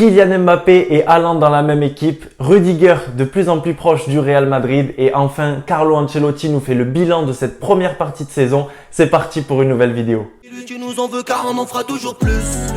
Kylian Mbappé et Haaland dans la même équipe, Rudiger de plus en plus proche du Real Madrid et enfin Carlo Ancelotti nous fait le bilan de cette première partie de saison. C'est parti pour une nouvelle vidéo. Tu nous en veux car on en fera toujours plus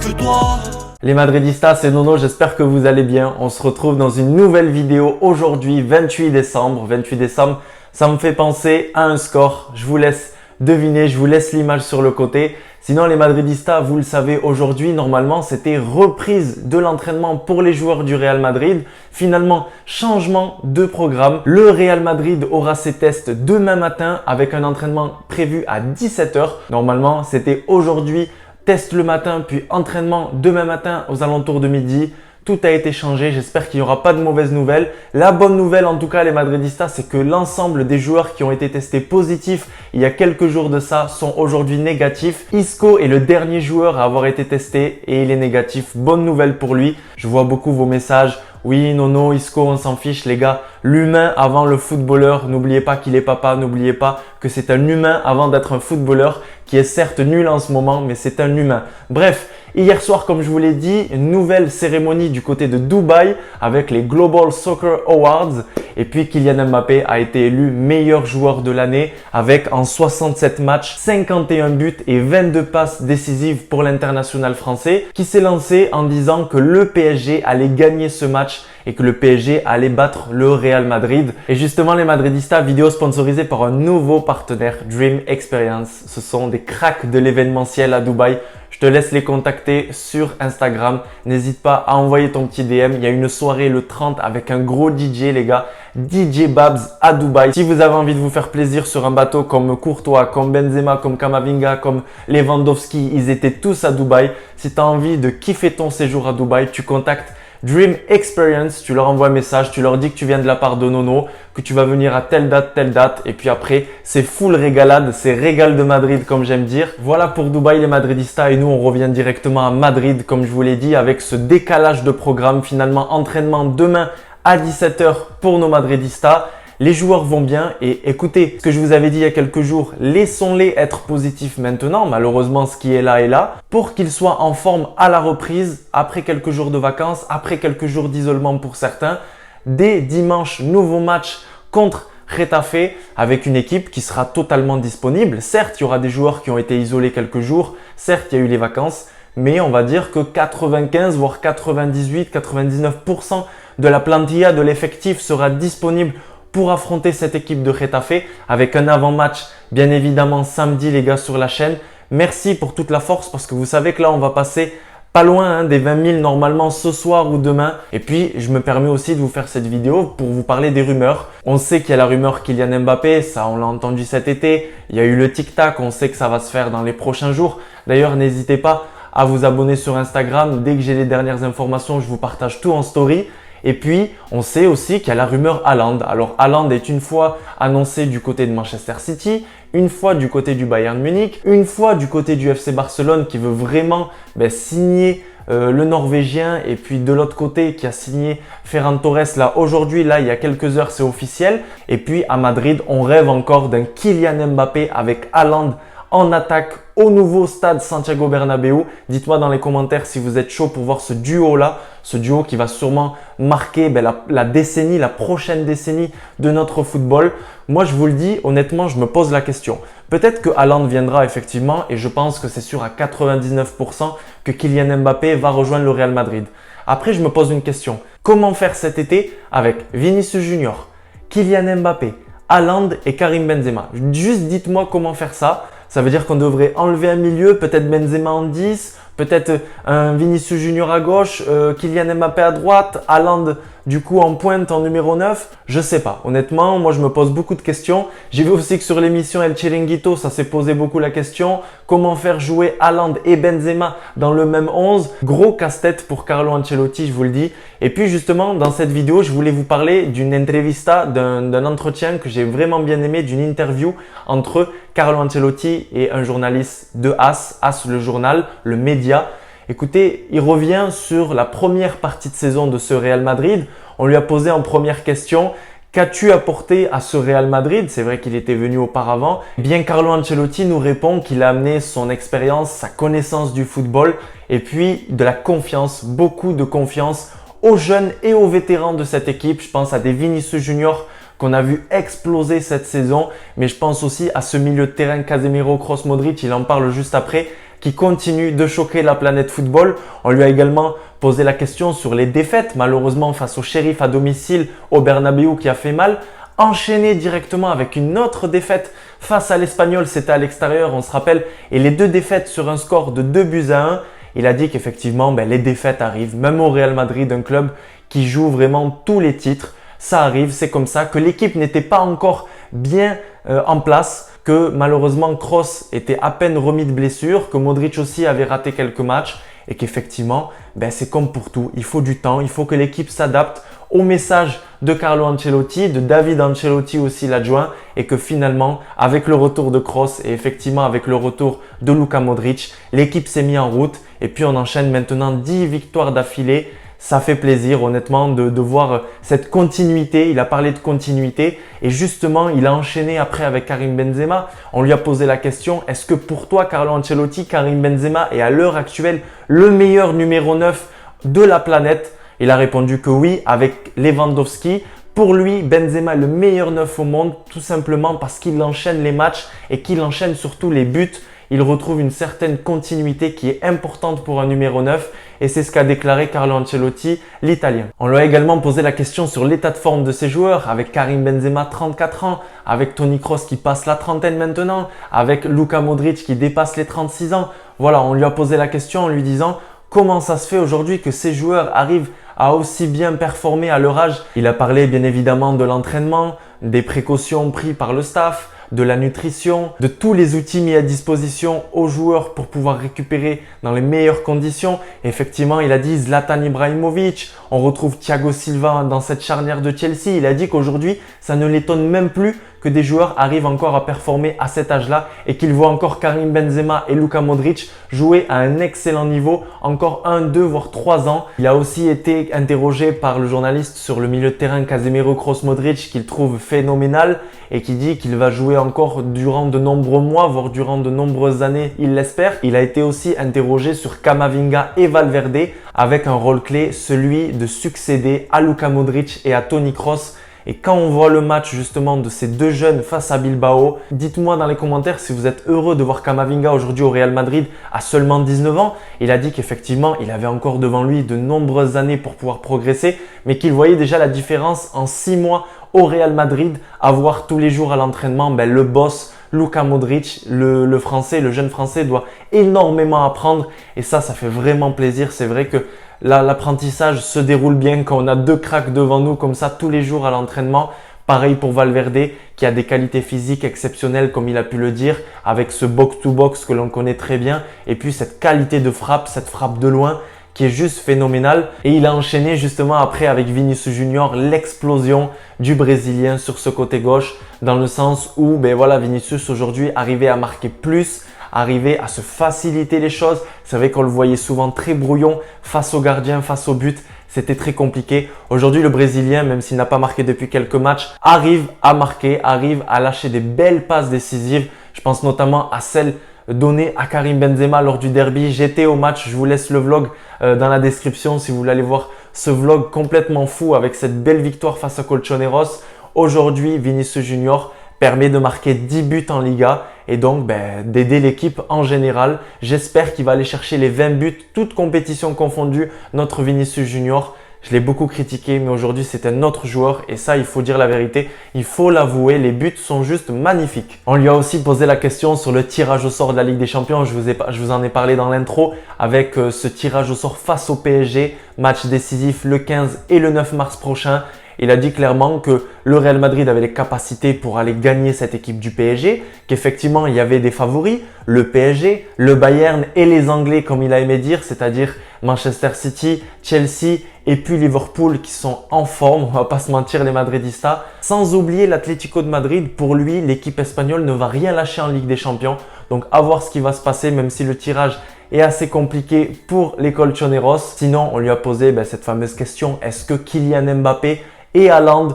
que toi. Les Madridistas, c'est Nono, j'espère que vous allez bien. On se retrouve dans une nouvelle vidéo aujourd'hui, 28 décembre. 28 décembre, ça me fait penser à un score. Je vous laisse deviner, je vous laisse l'image sur le côté. Sinon, les Madridistas, vous le savez, aujourd'hui, normalement, c'était reprise de l'entraînement pour les joueurs du Real Madrid. Finalement, changement de programme. Le Real Madrid aura ses tests demain matin avec un entraînement prévu à 17 h. Normalement, c'était aujourd'hui, test le matin, puis entraînement demain matin aux alentours de midi. Tout a été changé, j'espère qu'il n'y aura pas de mauvaises nouvelles. La bonne nouvelle en tout cas les Madridistas, c'est que l'ensemble des joueurs qui ont été testés positifs il y a quelques jours de ça sont aujourd'hui négatifs. Isco est le dernier joueur à avoir été testé et il est négatif. Bonne nouvelle pour lui. Je vois beaucoup vos messages. Oui, Nono, Isco, on s'en fiche les gars. L'humain avant le footballeur. N'oubliez pas qu'il est papa, n'oubliez pas que c'est un humain avant d'être un footballeur qui est certes nul en ce moment, mais c'est un humain. Bref, hier soir, comme je vous l'ai dit, une nouvelle cérémonie du côté de Dubaï avec les Global Soccer Awards. Et puis Kylian Mbappé a été élu meilleur joueur de l'année avec en 67 matchs, 51 buts et 22 passes décisives pour l'international français qui s'est lancé en disant que le PSG allait gagner ce match et que le PSG allait battre le Real Madrid. Et justement, les Madridistas, vidéo sponsorisée par un nouveau partenaire, Dream Experience. Ce sont des cracks de l'événementiel à Dubaï. Je te laisse les contacter sur Instagram. N'hésite pas à envoyer ton petit DM. Il y a une soirée le 30 avec un gros DJ, les gars. DJ Babs à Dubaï. Si vous avez envie de vous faire plaisir sur un bateau comme Courtois, comme Benzema, comme Kamavinga, comme Lewandowski, ils étaient tous à Dubaï. Si tu as envie de kiffer ton séjour à Dubaï, tu contactes Dream Experience, tu leur envoies un message, tu leur dis que tu viens de la part de Nono, que tu vas venir à telle date, et puis après, c'est full régalade, c'est régal de Madrid comme j'aime dire. Voilà pour Dubaï les Madridistas et nous on revient directement à Madrid comme je vous l'ai dit avec ce décalage de programme, finalement entraînement demain à 17 h pour nos Madridistas. Les joueurs vont bien et écoutez, ce que je vous avais dit il y a quelques jours, laissons-les être positifs maintenant. Malheureusement, ce qui est là pour qu'ils soient en forme à la reprise après quelques jours de vacances, après quelques jours d'isolement pour certains. Dès dimanche, nouveau match contre Getafe avec une équipe qui sera totalement disponible. Certes, il y aura des joueurs qui ont été isolés quelques jours. Certes, il y a eu les vacances. Mais on va dire que 95 voire 98-99% de la plantilla de l'effectif sera disponible pour affronter cette équipe de Getafe avec un avant-match bien évidemment samedi les gars sur la chaîne. Merci pour toute la force parce que vous savez que là on va passer pas loin des 20 000 normalement ce soir ou demain. Et puis je me permets aussi de vous faire cette vidéo pour vous parler des rumeurs. On sait qu'il y a la rumeur Kylian Mbappé, ça on l'a entendu cet été. Il y a eu le tic-tac, on sait que ça va se faire dans les prochains jours. D'ailleurs n'hésitez pas à vous abonner sur Instagram. Dès que j'ai les dernières informations, je vous partage tout en story. Et puis, on sait aussi qu'il y a la rumeur Haaland. Alors, Haaland est une fois annoncé du côté de Manchester City, une fois du côté du Bayern Munich, une fois du côté du FC Barcelone qui veut vraiment signer le Norvégien et puis de l'autre côté qui a signé Ferran Torres là aujourd'hui, là il y a quelques heures c'est officiel. Et puis à Madrid, on rêve encore d'un Kylian Mbappé avec Haaland en attaque au nouveau stade Santiago Bernabéu. Dites-moi dans les commentaires si vous êtes chaud pour voir ce duo-là, ce duo qui va sûrement marquer la décennie, la prochaine décennie de notre football. Moi, je vous le dis, honnêtement, je me pose la question. Peut-être que Haaland viendra effectivement et je pense que c'est sûr à 99% que Kylian Mbappé va rejoindre le Real Madrid. Après, je me pose une question. Comment faire cet été avec Vinicius Junior, Kylian Mbappé, Haaland et Karim Benzema? Juste dites-moi comment faire ça. Ça veut dire qu'on devrait enlever un milieu, peut-être Benzema en 10, peut-être un Vinicius Junior à gauche, Kylian Mbappé à droite, Haaland du coup en pointe en numéro 9. Je sais pas. Honnêtement, moi je me pose beaucoup de questions. J'ai vu aussi que sur l'émission El Chiringuito, ça s'est posé beaucoup la question. Comment faire jouer Haaland et Benzema dans le même 11? Gros casse-tête pour Carlo Ancelotti, je vous le dis. Et puis justement, dans cette vidéo, je voulais vous parler d'une entrevista, d'un entretien que j'ai vraiment bien aimé, d'une interview entre Carlo Ancelotti et un journaliste de AS le journal, le média. Écoutez, il revient sur la première partie de saison de ce Real Madrid. On lui a posé en première question Qu'as-tu apporté à ce Real Madrid? C'est vrai qu'il était venu auparavant. Bien, Carlo Ancelotti nous répond qu'il a amené son expérience, sa connaissance du football et puis de la confiance, beaucoup de confiance aux jeunes et aux vétérans de cette équipe. Je pense à des Vinicius Junior qu'on a vu exploser cette saison, mais je pense aussi à ce milieu de terrain Casemiro, Kroos, Modric, il en parle juste après, qui continue de choquer la planète football. On lui a également posé la question sur les défaites, malheureusement face au Sheriff à domicile au Bernabéu qui a fait mal. Enchaîné directement avec une autre défaite face à l'Espagnol, c'était à l'extérieur, on se rappelle, et les deux défaites sur un score de 2-1. Il a dit qu'effectivement, les défaites arrivent, même au Real Madrid, un club qui joue vraiment tous les titres. Ça arrive, c'est comme ça, que l'équipe n'était pas encore bien en place, que malheureusement Kroos était à peine remis de blessure, que Modric aussi avait raté quelques matchs et qu'effectivement, c'est comme pour tout, il faut du temps, il faut que l'équipe s'adapte au message de Carlo Ancelotti, de David Ancelotti aussi l'adjoint et que finalement, avec le retour de Kroos et effectivement avec le retour de Luka Modric, l'équipe s'est mise en route et puis on enchaîne maintenant 10 victoires d'affilée. Ça fait plaisir honnêtement de voir cette continuité. Il a parlé de continuité et justement, il a enchaîné après avec Karim Benzema. On lui a posé la question, est-ce que pour toi, Carlo Ancelotti, Karim Benzema est à l'heure actuelle le meilleur numéro 9 de la planète? Il a répondu que oui avec Lewandowski. Pour lui, Benzema est le meilleur 9 au monde tout simplement parce qu'il enchaîne les matchs et qu'il enchaîne surtout les buts. Il retrouve une certaine continuité qui est importante pour un numéro 9 et c'est ce qu'a déclaré Carlo Ancelotti, l'Italien. On lui a également posé la question sur l'état de forme de ses joueurs avec Karim Benzema, 34 ans, avec Toni Kroos qui passe la trentaine maintenant, avec Luka Modric qui dépasse les 36 ans. Voilà, on lui a posé la question en lui disant comment ça se fait aujourd'hui que ces joueurs arrivent à aussi bien performer à leur âge. Il a parlé bien évidemment de l'entraînement, des précautions prises par le staff, de la nutrition, de tous les outils mis à disposition aux joueurs pour pouvoir récupérer dans les meilleures conditions. Et effectivement, il a dit Zlatan Ibrahimovic, on retrouve Thiago Silva dans cette charnière de Chelsea. Il a dit qu'aujourd'hui, ça ne l'étonne même plus que des joueurs arrivent encore à performer à cet âge-là et qu'il voit encore Karim Benzema et Luka Modric jouer à un excellent niveau, encore 1, 2, voire 3 ans. Il a aussi été interrogé par le journaliste sur le milieu de terrain Casemiro, Kroos, Modric qu'il trouve phénoménal et qui dit qu'il va jouer encore durant de nombreux mois, voire durant de nombreuses années, il l'espère. Il a été aussi interrogé sur Camavinga et Valverde avec un rôle clé, celui de succéder à Luka Modric et à Toni Kroos. Et quand on voit le match justement de ces deux jeunes face à Bilbao, dites-moi dans les commentaires si vous êtes heureux de voir Camavinga aujourd'hui au Real Madrid à seulement 19 ans. Il a dit qu'effectivement, il avait encore devant lui de nombreuses années pour pouvoir progresser, mais qu'il voyait déjà la différence en 6 mois au Real Madrid, à voir tous les jours à l'entraînement le boss Luka Modric, le français, le jeune français doit énormément apprendre et ça fait vraiment plaisir. C'est vrai que l'apprentissage se déroule bien quand on a deux cracks devant nous comme ça tous les jours à l'entraînement. Pareil pour Valverde qui a des qualités physiques exceptionnelles comme il a pu le dire avec ce box-to-box que l'on connaît très bien et puis cette qualité de frappe, cette frappe de loin qui est juste phénoménal. Et il a enchaîné justement après avec Vinicius Junior l'explosion du Brésilien sur ce côté gauche dans le sens où Vinicius aujourd'hui arrivait à marquer plus, arrivait à se faciliter les choses. C'est vrai qu'on le voyait souvent très brouillon face au gardien, face au but. C'était très compliqué. Aujourd'hui, le Brésilien, même s'il n'a pas marqué depuis quelques matchs, arrive à marquer, arrive à lâcher des belles passes décisives. Je pense notamment à celle donnée à Karim Benzema lors du derby. J'étais au match, je vous laisse le vlog dans la description si vous voulez aller voir ce vlog complètement fou avec cette belle victoire face à Colchoneros. Aujourd'hui, Vinicius Junior permet de marquer 10 buts en Liga et donc d'aider l'équipe en général. J'espère qu'il va aller chercher les 20 buts, toutes compétitions confondues, notre Vinicius Junior. Je l'ai beaucoup critiqué, mais aujourd'hui c'est un autre joueur et ça il faut dire la vérité, il faut l'avouer, les buts sont juste magnifiques. On lui a aussi posé la question sur le tirage au sort de la Ligue des Champions, je vous en ai parlé dans l'intro avec ce tirage au sort face au PSG, match décisif le 15 et le 9 mars prochain. Il a dit clairement que le Real Madrid avait les capacités pour aller gagner cette équipe du PSG, qu'effectivement il y avait des favoris, le PSG, le Bayern et les Anglais comme il a aimé dire, c'est-à-dire Manchester City, Chelsea et puis Liverpool qui sont en forme, on va pas se mentir les Madridistas. Sans oublier l'Atlético de Madrid, pour lui l'équipe espagnole ne va rien lâcher en Ligue des Champions, donc à voir ce qui va se passer même si le tirage est assez compliqué pour les Colchoneros. Sinon on lui a posé cette fameuse question, est-ce que Kylian Mbappé et Haaland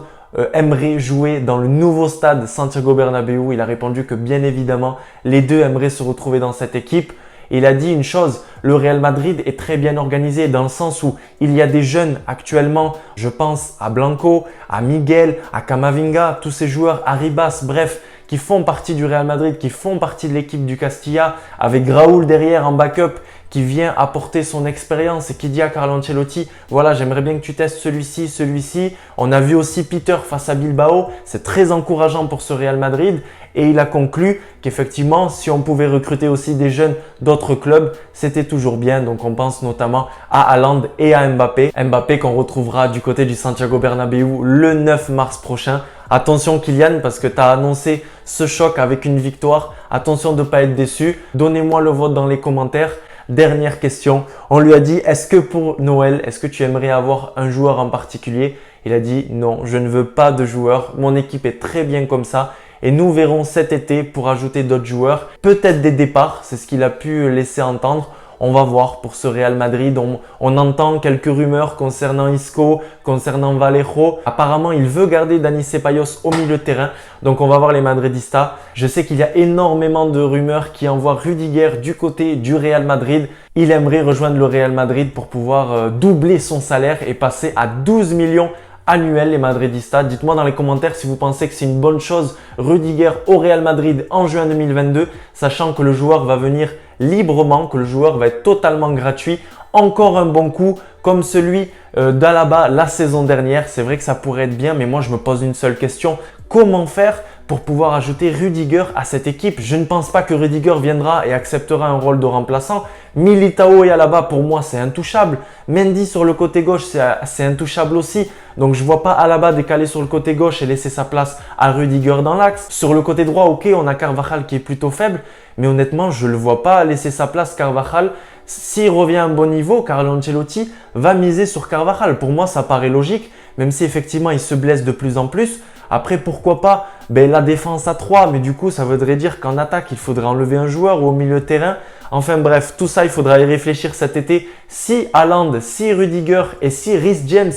aimerait jouer dans le nouveau stade Santiago Bernabéu. Il a répondu que bien évidemment, les deux aimeraient se retrouver dans cette équipe. Et il a dit une chose, le Real Madrid est très bien organisé dans le sens où il y a des jeunes actuellement, je pense à Blanco, à Miguel, à Camavinga, tous ces joueurs, Arribas, bref, qui font partie du Real Madrid, qui font partie de l'équipe du Castilla, avec Raúl derrière en backup, qui vient apporter son expérience et qui dit à Carlo Ancelotti, voilà, j'aimerais bien que tu testes celui-ci, celui-ci. On a vu aussi Peter face à Bilbao, c'est très encourageant pour ce Real Madrid. Et il a conclu qu'effectivement, si on pouvait recruter aussi des jeunes d'autres clubs, c'était toujours bien. Donc on pense notamment à Haaland et à Mbappé. Mbappé qu'on retrouvera du côté du Santiago Bernabéu le 9 mars prochain. Attention Kylian, parce que tu as annoncé ce choc avec une victoire. Attention de ne pas être déçu. Donnez-moi le vote dans les commentaires. Dernière question, on lui a dit, est-ce que pour Noël, est-ce que tu aimerais avoir un joueur en particulier? Il a dit, non, je ne veux pas de joueur. Mon équipe est très bien comme ça. Et nous verrons cet été pour ajouter d'autres joueurs, peut-être des départs, c'est ce qu'il a pu laisser entendre. On va voir pour ce Real Madrid. On entend quelques rumeurs concernant Isco, concernant Vallejo. Apparemment, il veut garder Dani Ceballos au milieu de terrain. Donc, on va voir les Madridistas. Je sais qu'il y a énormément de rumeurs qui envoient Rudiger du côté du Real Madrid. Il aimerait rejoindre le Real Madrid pour pouvoir doubler son salaire et passer à 12 millions annuel les Madridistas. Dites-moi dans les commentaires si vous pensez que c'est une bonne chose Rudiger au Real Madrid en juin 2022, sachant que le joueur va venir librement, que le joueur va être totalement gratuit. Encore un bon coup comme celui d'Alaba la saison dernière. C'est vrai que ça pourrait être bien, mais moi je me pose une seule question. Comment faire pour pouvoir ajouter Rudiger à cette équipe? Je ne pense pas que Rudiger viendra et acceptera un rôle de remplaçant. Militao et Alaba, pour moi, c'est intouchable. Mendy sur le côté gauche, c'est intouchable aussi. Donc, je ne vois pas Alaba décaler sur le côté gauche et laisser sa place à Rudiger dans l'axe. Sur le côté droit, ok, on a Carvajal qui est plutôt faible. Mais honnêtement, je ne le vois pas laisser sa place Carvajal. S'il revient à un bon niveau, Carlo Ancelotti va miser sur Carvajal. Pour moi, ça paraît logique, même si effectivement, il se blesse de plus en plus. Après, pourquoi pas la défense à 3, mais du coup, ça voudrait dire qu'en attaque, il faudrait enlever un joueur ou au milieu de terrain. Enfin bref, tout ça, il faudra y réfléchir cet été. Si Haaland, si Rudiger et si Reece James,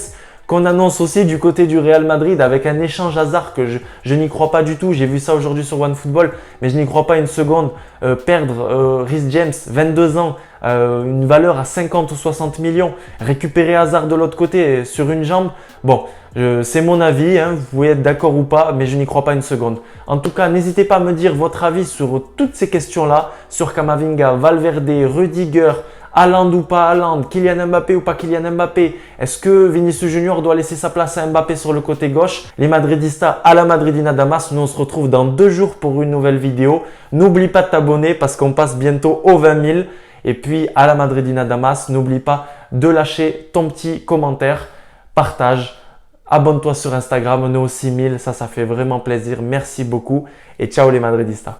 qu'on annonce aussi du côté du Real Madrid avec un échange hasard que je n'y crois pas du tout. J'ai vu ça aujourd'hui sur OneFootball, mais je n'y crois pas une seconde. Perdre Reece James, 22 ans, une valeur à 50 ou 60 millions, récupérer Hazard de l'autre côté sur une jambe. Bon, c'est mon avis, hein, vous pouvez être d'accord ou pas, mais je n'y crois pas une seconde. En tout cas, n'hésitez pas à me dire votre avis sur toutes ces questions-là, sur Camavinga, Valverde, Rudiger, Haaland ou pas Haaland, Kylian Mbappé ou pas Kylian Mbappé. Est-ce que Vinicius Junior doit laisser sa place à Mbappé sur le côté gauche? Les Madridistas à la Madridina Damas. Nous on se retrouve dans 2 jours pour une nouvelle vidéo. N'oublie pas de t'abonner parce qu'on passe bientôt aux 20 000. Et puis à la Madridina Damas, n'oublie pas de lâcher ton petit commentaire, partage. Abonne-toi sur Instagram, on est aux 6 000, ça fait vraiment plaisir. Merci beaucoup et ciao les Madridistas.